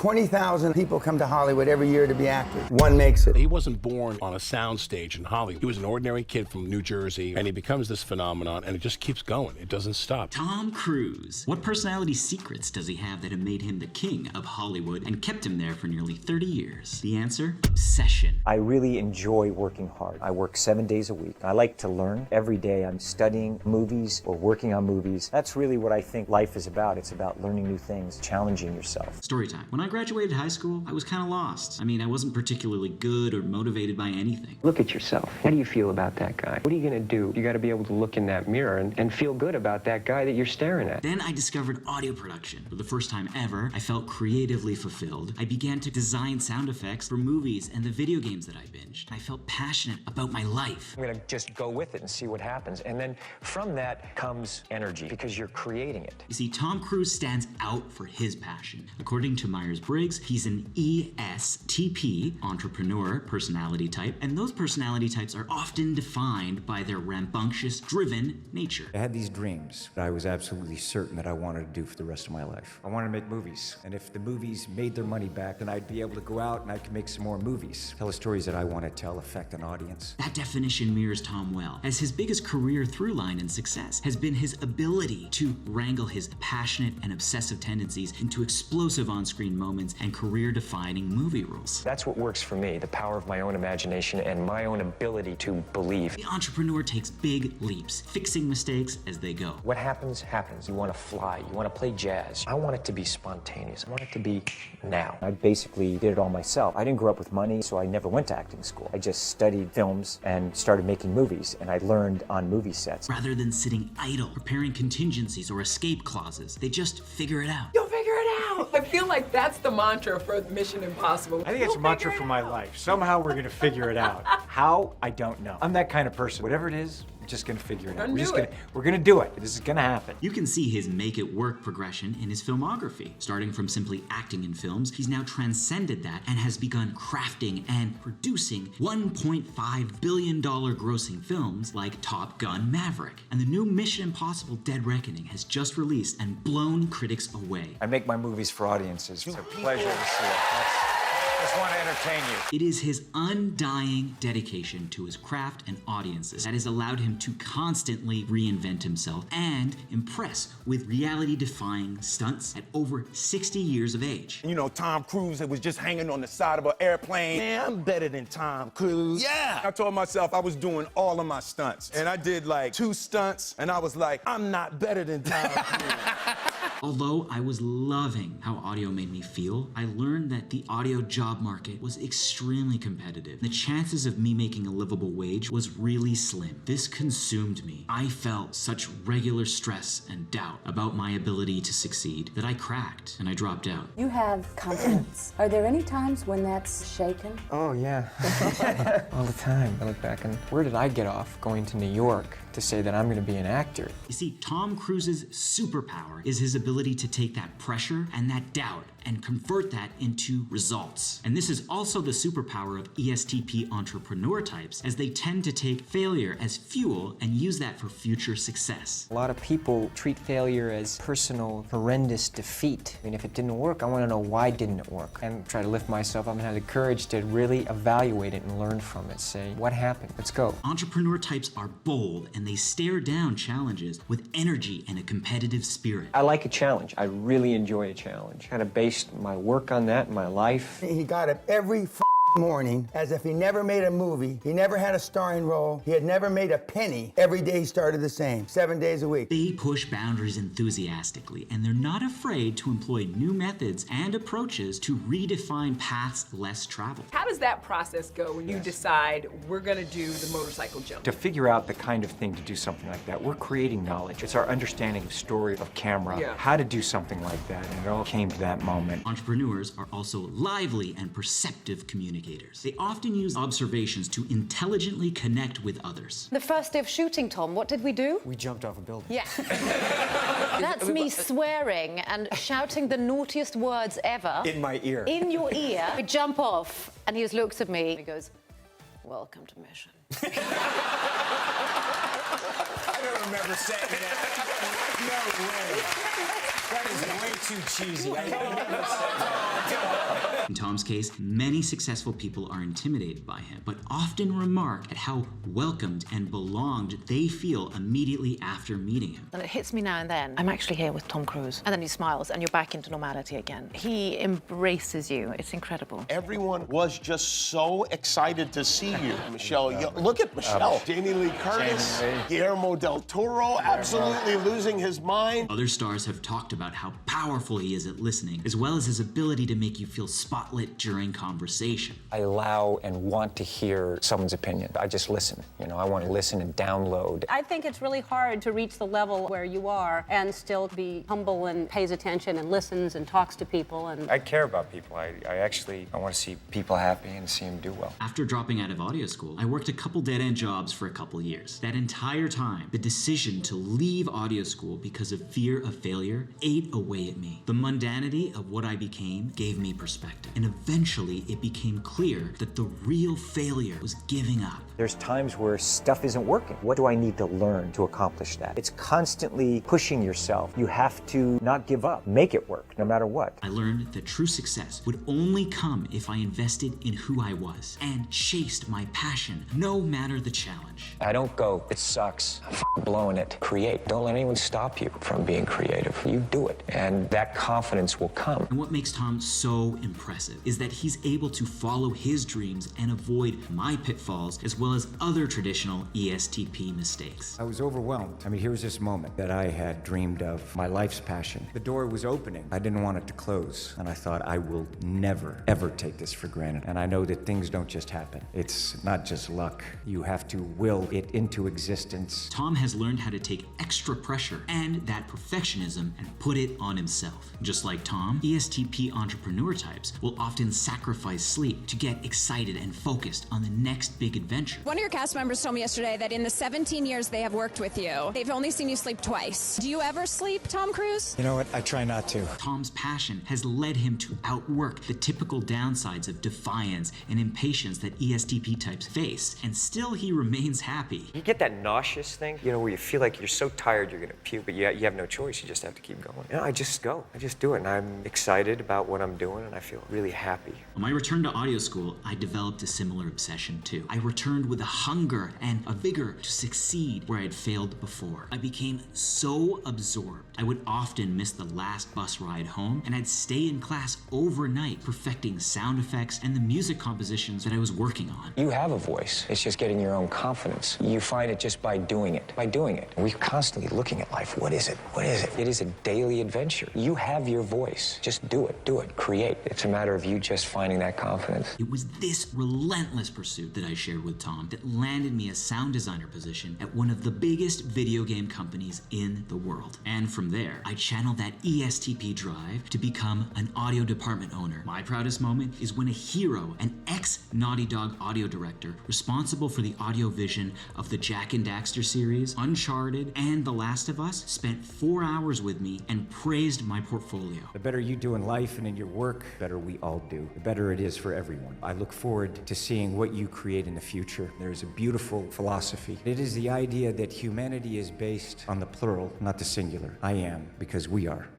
20,000 people come to Hollywood every year to be actors. One makes it. He wasn't born on a soundstage in Hollywood. He was an ordinary kid from New Jersey, and he becomes this phenomenon, and it just keeps going. It doesn't stop. Tom Cruise. What personality secrets does he have that have made him the king of Hollywood and kept him there for nearly 30 years? The answer? Obsession. I really enjoy working hard. I work 7 days a week. I like to learn. Every day I'm studying movies or working on movies. That's really what I think life is about. It's about learning new things, challenging yourself. Story time. When I graduated high school, I was kind of lost. I mean, I wasn't particularly good or motivated by anything. Look at yourself. How do you feel about that guy? What are you going to do? You got to be able to look in that mirror and feel good about that guy that you're staring at. Then I discovered audio production. For the first time ever, I felt creatively fulfilled. I began to design sound effects for movies and the video games that I binged. I felt passionate about my life. I'm going to just go with it and see what happens. And then from that comes energy because you're creating it. You see, Tom Cruise stands out for his passion. According to Myers Briggs, he's an ESTP, entrepreneur personality type, and those personality types are often defined by their rambunctious, driven nature. I had these dreams that I was absolutely certain that I wanted to do for the rest of my life. I wanted to make movies, and if the movies made their money back, then I'd be able to go out and I could make some more movies. Tell the stories that I want to tell, affect an audience. That definition mirrors Tom well, as his biggest career through line and success has been his ability to wrangle his passionate and obsessive tendencies into explosive on-screen moments and career-defining movie roles. That's what works for me, the power of my own imagination and my own ability to believe. The entrepreneur takes big leaps, fixing mistakes as they go. What happens, happens. You want to fly, you want to play jazz. I want it to be spontaneous. I want it to be now. I basically did it all myself. I didn't grow up with money, so I never went to acting school. I just studied films and started making movies, and I learned on movie sets. Rather than sitting idle, preparing contingencies or escape clauses, they just figure it out. You'll figure it out. I feel like that's the mantra for Mission Impossible. I think it's a mantra for my life. Somehow we're going to figure it out. How? I don't know. I'm that kind of person. Whatever it is, we're just going to figure it out. We're going to do it. This is going to happen. You can see his make-it-work progression in his filmography. Starting from simply acting in films, he's now transcended that and has begun crafting and producing $1.5 billion grossing films like Top Gun: Maverick. And the new Mission Impossible: Dead Reckoning has just released and blown critics away. I make my movies for audiences. It's a pleasure to see it. I just want to entertain you. It is his undying dedication to his craft and audiences that has allowed him to constantly reinvent himself and impress with reality-defying stunts at over 60 years of age. You know, Tom Cruise was just hanging on the side of an airplane. Man, I'm better than Tom Cruise. Yeah! I told myself I was doing all of my stunts. And I did like 2 stunts, and I was like, I'm not better than Tom Cruise. Although I was loving how audio made me feel, I learned that the audio job market was extremely competitive. The chances of me making a livable wage was really slim. This consumed me. I felt such regular stress and doubt about my ability to succeed that I cracked and I dropped out. You have confidence. Are there any times when that's shaken? Oh, yeah. All the time. I look back and where did I get off going to New York to say that I'm going to be an actor? You see, Tom Cruise's superpower is his ability to take that pressure and that doubt and convert that into results. And this is also the superpower of ESTP entrepreneur types, as they tend to take failure as fuel and use that for future success. A lot of people treat failure as personal, horrendous defeat. I mean, if it didn't work, I want to know why didn't it work, and try to lift myself up and have the courage to really evaluate it and learn from it. Say, what happened? Let's go. Entrepreneur types are bold and they stare down challenges with energy and a competitive spirit. I like a challenge. I really enjoy a challenge. Kind of based my work on that in my life. He got up every morning as if he never made a movie, he never had a starring role, he had never made a penny. Every day he started the same, 7 days a week. They push boundaries enthusiastically, and they're not afraid to employ new methods and approaches to redefine paths less traveled. How does that process go when you decide we're going to do the motorcycle jump? To figure out the kind of thing to do something like that, we're creating knowledge. It's our understanding of story, of camera, how to do something like that, and it all came to that moment. Entrepreneurs are also lively and perceptive communicators. They often use observations to intelligently connect with others. The first day of shooting, Tom, what did we do? We jumped off a building. Yeah. That's me swearing and shouting the naughtiest words ever. In my ear. In your ear. We jump off, and he just looks at me and he goes, "Welcome to Mission." I don't remember saying that. No way. That is way too cheesy. I never said that. In Tom's case, many successful people are intimidated by him, but often remark at how welcomed and belonged they feel immediately after meeting him. And it hits me now and then, I'm actually here with Tom Cruise. And then he smiles and you're back into normality again. He embraces you. It's incredible. Everyone was just so excited to see you, Michelle. Look at Michelle. Jamie Lee Curtis, Guillermo del Toro, absolutely losing his mind. Other stars have talked about how powerful he is at listening, as well as his ability to make you feel spotlit during conversation. I allow and want to hear someone's opinion. I just listen. You know, I want to listen and download. I think it's really hard to reach the level where you are and still be humble and pays attention and listens and talks to people. And I care about people. I want to see people happy and see them do well. After dropping out of audio school, I worked a couple dead-end jobs for a couple years. That entire time, the decision to leave audio school because of fear of failure ate away at me. The mundanity of what I became gave me perspective. And eventually, it became clear that the real failure was giving up. There's times where stuff isn't working. What do I need to learn to accomplish that? It's constantly pushing yourself. You have to not give up. Make it work, no matter what. I learned that true success would only come if I invested in who I was and chased my passion, no matter the challenge. I don't go, it sucks, I'm blowing it. Create. Don't let anyone stop you from being creative. You do it, and that confidence will come. And what makes Tom so impressive is that he's able to follow his dreams and avoid my pitfalls, as well as other traditional ESTP mistakes. I was overwhelmed. I mean, here was this moment that I had dreamed of, my life's passion. The door was opening. I didn't want it to close, and I thought, I will never, ever take this for granted. And I know that things don't just happen. It's not just luck. You have to will it into existence. Tom has learned how to take extra pressure and that perfectionism and put it on himself. Just like Tom, ESTP entrepreneur types will often sacrifice sleep to get excited and focused on the next big adventure. One of your cast members told me yesterday that in the 17 years they have worked with you, they've only seen you sleep twice. Do you ever sleep, Tom Cruise? You know what? I try not to. Tom's passion has led him to outwork the typical downsides of defiance and impatience that ESTP types face, and still he remains happy. You get that nauseous thing, you know, where you feel like you're so tired you're gonna puke, but you have no choice, you just have to keep going. You know, I just go, I just do it, and I'm excited about what I'm doing, and I feel really happy. On my return to audio school, I developed a similar obsession too. I returned with a hunger and a vigor to succeed where I had failed before. I became so absorbed. I would often miss the last bus ride home, and I'd stay in class overnight perfecting sound effects and the music compositions that I was working on. You have a voice. It's just getting your own confidence. You find it just by doing it. By doing it. We're constantly looking at life. What is it? What is it? It is a daily adventure. You have your voice. Just do it. Do it. Create. It's a matter of you just finding that confidence. It was this relentless pursuit that I shared with Tom that landed me a sound designer position at one of the biggest video game companies in the world. And from there, I channeled that ESTP drive to become an audio department owner. My proudest moment is when a hero, an ex-Naughty Dog audio director responsible for the audio vision of the Jak and Daxter series, Uncharted, and The Last of Us, spent 4 hours with me and praised my portfolio. The better you do in life and in your work, the better we all do. The better it is for everyone. I look forward to seeing what you create in the future. There's a beautiful philosophy. It is the idea that humanity is based on the plural, not the singular. I am, because we are.